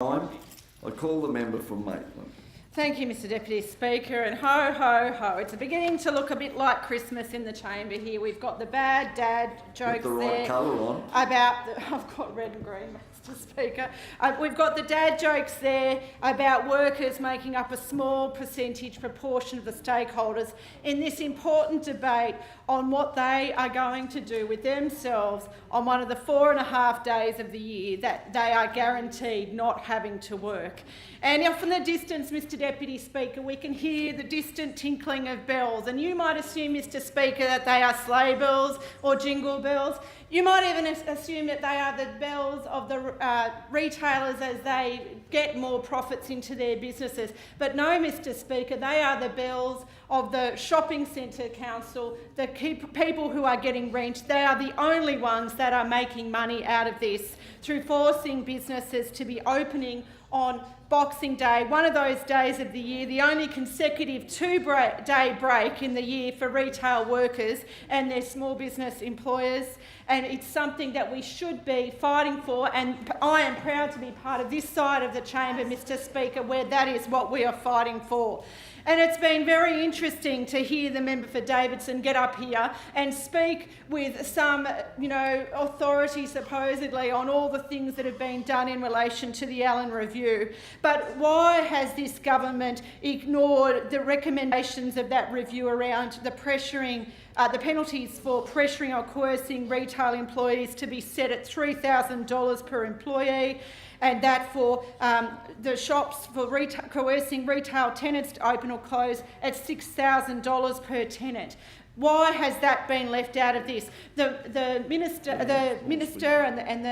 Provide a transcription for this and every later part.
I call the member from Maitland. Thank you, Mr Deputy Speaker, and ho, ho, ho. It's beginning to look a bit like Christmas in the chamber here. We've got the bad dad jokes the right there colour on. about I've got red and green, Mr Speaker. We've got the dad jokes there about workers making up a small proportion of the stakeholders in this important debate on what they are going to do with themselves on one of the 4.5 days of the year that they are guaranteed not having to work. And off in the distance, Mr Deputy Speaker, we can hear the distant tinkling of bells, and you might assume, Mr Speaker, that they are sleigh bells or jingle bells. You might even assume that they are the bells of the retailers as they get more profits into their businesses. But no, Mr Speaker, they are the bells of the shopping centre council, the people who are getting rent. They are the only ones that are making money out of this through forcing businesses to be opening on Boxing Day, one of those days of the year, the only consecutive two-day break in the year for retail workers and their small business employers. And it's something that we should be fighting for, and I am proud to be part of this side of the chamber, Mr Speaker, where that is what we are fighting for. And it's been very interesting to hear the member for Davidson get up here and speak with some, authority supposedly on all the things that have been done in relation to the Allen Review. But why has this government ignored the recommendations of that review around the penalties for pressuring or coercing retail employees to be set at $3,000 per employee, and that for the shops for coercing retail tenants to open or close at $6,000 per tenant? Why has that been left out of this? The minister and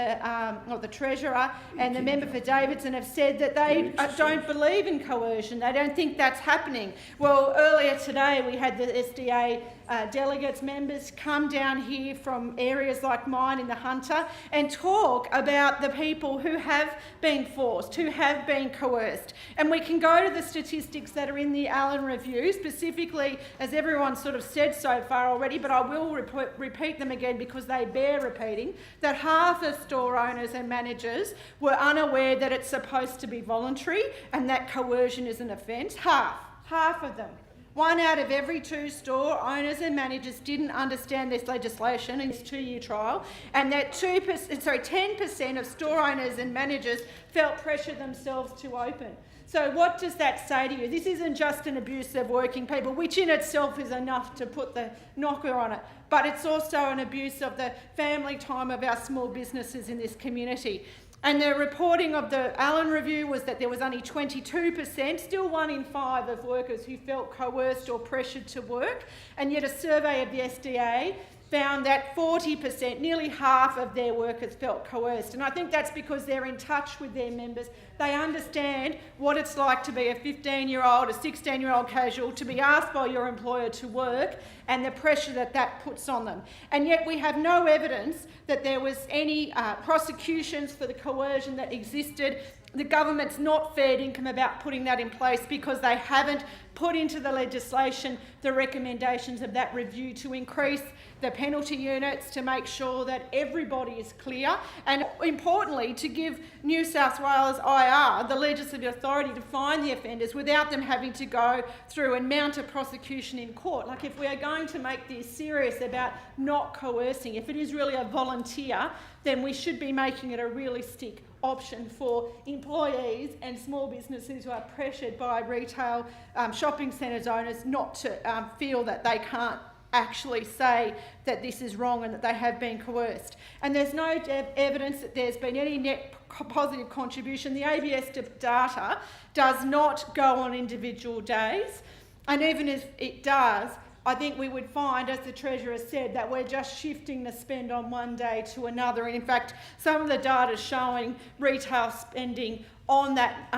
the treasurer and the member for Davidson have said that they don't believe in coercion. They don't think that's happening. Well, earlier today we had the SDA delegates, members come down here from areas like mine in the Hunter and talk about the people who have been forced, who have been coerced. And we can go to the statistics that are in the Allen Review, specifically, as everyone sort of said so far already, but I will repeat them again because they bear repeating, that half of store owners and managers were unaware that it's supposed to be voluntary and that coercion is an offence. Half of them. 1 out of every 2 store owners and managers didn't understand this legislation in this 2-year trial, and that 10% of store owners and managers felt pressure themselves to open. So what does that say to you? This isn't just an abuse of working people, which in itself is enough to put the knocker on it, but it's also an abuse of the family time of our small businesses in this community. And the reporting of the Allen Review was that there was only 22%, still 1 in 5 of workers who felt coerced or pressured to work, and yet a survey of the SDA found that 40%, nearly half of their workers felt coerced. And I think that's because they're in touch with their members. They understand what it's like to be a 15-year-old, a 16-year-old casual, to be asked by your employer to work and the pressure that that puts on them. And yet we have no evidence that there was any prosecutions for the coercion that existed. The government's not fair income about putting that in place because they haven't put into the legislation the recommendations of that review to increase the penalty units, to make sure that everybody is clear, and importantly to give New South Wales IR the legislative authority to fine the offenders without them having to go through and mount a prosecution in court. Like, if we are going to make this serious about not coercing, if it is really a volunteer, then we should be making it a realistic option for employees and small businesses who are pressured by retail shopping centres owners not to feel that they can't actually say that this is wrong and that they have been coerced. And there's no evidence that there's been any net positive contribution. The ABS data does not go on individual days, and even if it does, I think we would find, as the Treasurer said, that we're just shifting the spend on one day to another. And in fact, some of the data is showing retail spending on that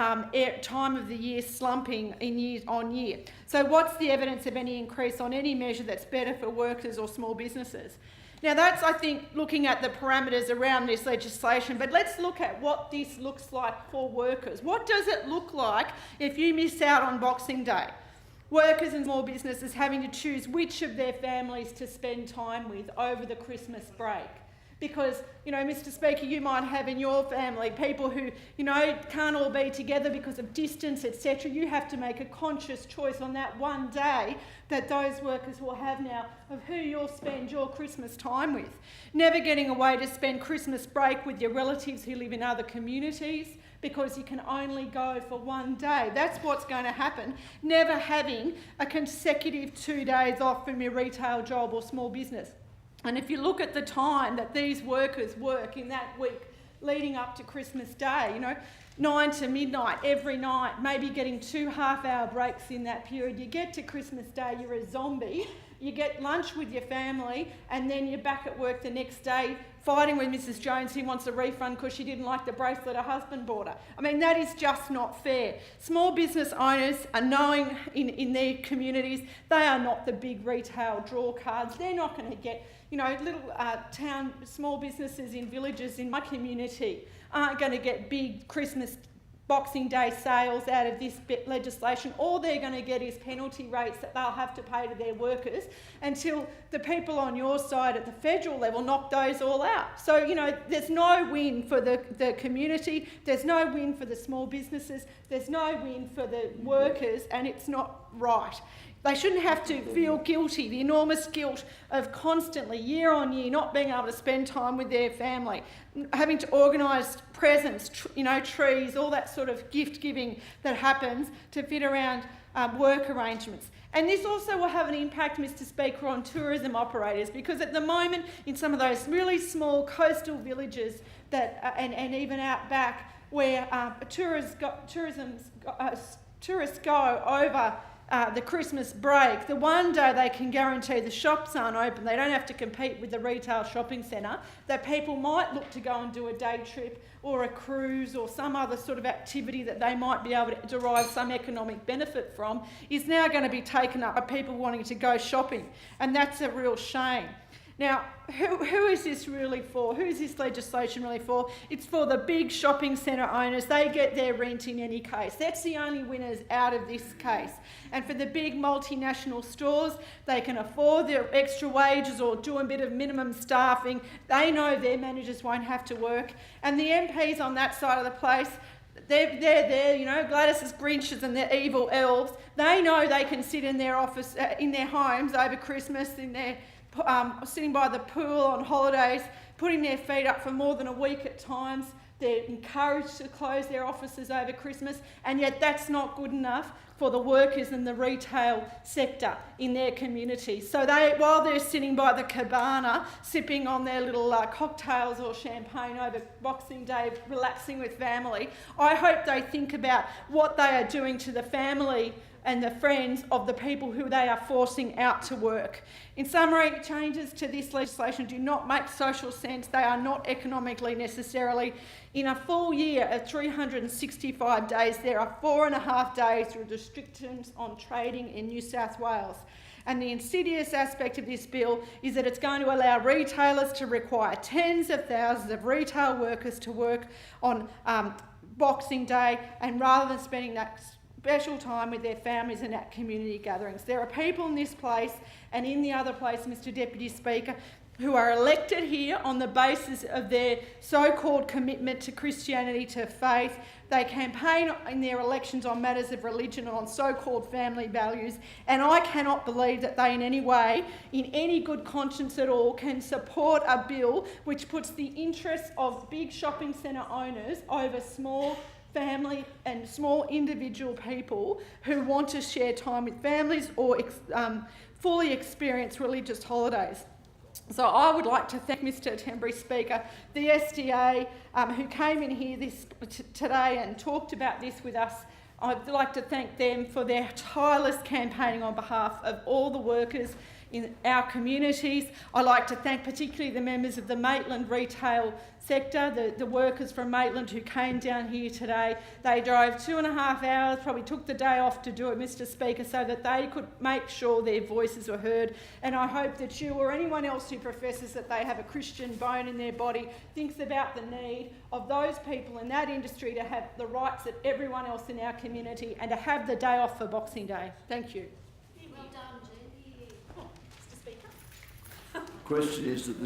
time of the year slumping in year on year. So what's the evidence of any increase on any measure that's better for workers or small businesses? Now that's, I think, looking at the parameters around this legislation, but let's look at what this looks like for workers. What does it look like if you miss out on Boxing Day? Workers and small businesses having to choose which of their families to spend time with over the Christmas break. Because, you know, Mr. Speaker, you might have in your family people who, you know, can't all be together because of distance, etc. You have to make a conscious choice on that one day that those workers will have now of who you'll spend your Christmas time with. Never getting away to spend Christmas break with your relatives who live in other communities because you can only go for one day. That's what's going to happen. Never having a consecutive 2 days off from your retail job or small business. And if you look at the time that these workers work in that week leading up to Christmas Day, you know, 9 to midnight every night, maybe getting 2 half-hour breaks in that period. You get to Christmas Day, you're a zombie. You get lunch with your family and then you're back at work the next day fighting with Mrs. Jones who wants a refund because she didn't like the bracelet her husband bought her. I mean, that is just not fair. Small business owners are knowing in their communities they are not the big retail draw cards. They're not going to get, you know, little town, small businesses in villages in my community aren't going to get big Christmas Boxing Day sales out of this legislation. All they're going to get is penalty rates that they'll have to pay to their workers until the people on your side at the federal level knock those all out. So, you know, there's no win for the community, there's no win for the small businesses, there's no win for the workers, and it's not right. They shouldn't have to feel guilty, the enormous guilt of constantly, year on year, not being able to spend time with their family, having to organise presents, trees, all that sort of gift giving that happens to fit around work arrangements. And this also will have an impact, Mr. Speaker, on tourism operators, because at the moment in some of those really small coastal villages that and even out back where tourists go over the Christmas break, the one day they can guarantee the shops aren't open, they don't have to compete with the retail shopping centre, that people might look to go and do a day trip or a cruise or some other sort of activity that they might be able to derive some economic benefit from, is now going to be taken up by people wanting to go shopping. And that's a real shame. Now, who is this really for? Who is this legislation really for? It's for the big shopping centre owners. They get their rent in any case. That's the only winners out of this case. And for the big multinational stores, they can afford their extra wages or do a bit of minimum staffing. They know their managers won't have to work. And the MPs on that side of the place, they're there, you know, Gladys's Grinches and their evil elves. They know they can sit in their office, in their homes over Christmas, in their sitting by the pool on holidays, putting their feet up for more than a week at times. They're encouraged to close their offices over Christmas, and yet that's not good enough for the workers in the retail sector in their community. So while they're sitting by the cabana, sipping on their little cocktails or champagne over Boxing Day, relaxing with family, I hope they think about what they are doing to the family and the friends of the people who they are forcing out to work. In summary, changes to this legislation do not make social sense. They are not economically necessarily. In a full year of 365 days, there are 4.5 days with restrictions on trading in New South Wales. And the insidious aspect of this bill is that it's going to allow retailers to require tens of thousands of retail workers to work on Boxing Day, and rather than spending that special time with their families and at community gatherings. There are people in this place and in the other place, Mr. Deputy Speaker, who are elected here on the basis of their so-called commitment to Christianity, to faith. They campaign in their elections on matters of religion and on so-called family values, and I cannot believe that they in any way, in any good conscience at all, can support a bill which puts the interests of big shopping centre owners over small family and small individual people who want to share time with families or fully experience religious holidays. So I would like to thank Mr. Tembury Speaker, the SDA, who came in here today and talked about this with us. I'd like to thank them for their tireless campaigning on behalf of all the workers in our communities. I'd like to thank particularly the members of the Maitland retail sector, the workers from Maitland who came down here today. They drove 2.5 hours, probably took the day off to do it, Mr. Speaker, so that they could make sure their voices were heard. And I hope that you or anyone else who professes that they have a Christian bone in their body thinks about the need of those people in that industry to have the rights that everyone else in our community and to have the day off for Boxing Day. Thank you. Well done, Jen. Mr. Speaker. Question is that